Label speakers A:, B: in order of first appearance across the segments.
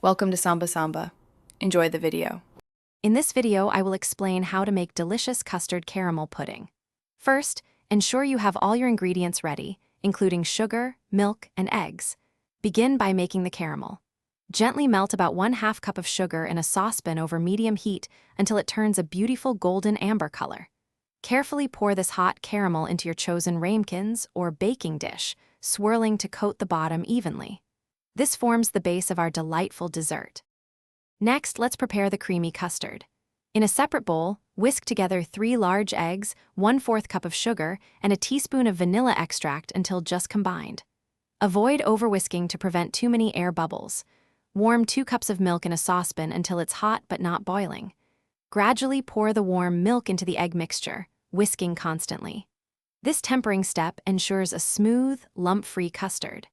A: Welcome to Samba Samba. Enjoy the video.
B: In this video, I will explain how to make delicious custard caramel pudding. First, ensure you have all your ingredients ready, including sugar, milk, and eggs. Begin by making the caramel. Gently melt about 1/2 cup of sugar in a saucepan over medium heat until it turns a beautiful golden amber color. Carefully pour this hot caramel into your chosen ramekins or baking dish, swirling to coat the bottom evenly. This forms the base of our delightful dessert. Next, let's prepare the creamy custard. In a separate bowl, whisk together 3 large eggs, 1/4 cup of sugar, and a teaspoon of vanilla extract until just combined. Avoid overwhisking to prevent too many air bubbles. Warm 2 cups of milk in a saucepan until it's hot but not boiling. Gradually pour the warm milk into the egg mixture, whisking constantly. This tempering step ensures a smooth, lump-free custard.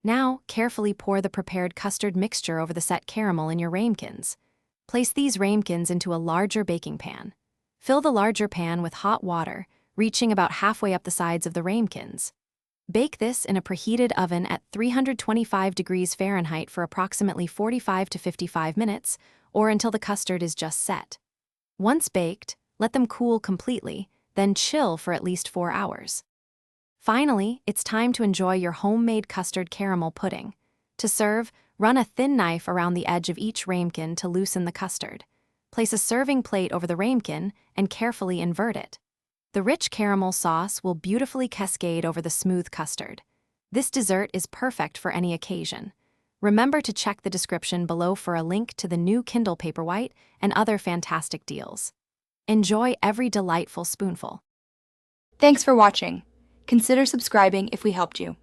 B: Now, carefully pour the prepared custard mixture over the set caramel in your ramekins. Place these ramekins into a larger baking pan. Fill the larger pan with hot water, reaching about halfway up the sides of the ramekins. Bake this in a preheated oven at 325 degrees Fahrenheit for approximately 45 to 55 minutes, or until the custard is just set. Once baked, let them cool completely, then chill for at least 4 hours. Finally, it's time to enjoy your homemade custard caramel pudding. To serve, run a thin knife around the edge of each ramekin to loosen the custard. Place a serving plate over the ramekin and carefully invert it. The rich caramel sauce will beautifully cascade over the smooth custard. This dessert is perfect for any occasion. Remember to check the description below for a link to the new Kindle Paperwhite and other fantastic deals. Enjoy every delightful spoonful.
C: Thanks for watching. Consider subscribing if we helped you.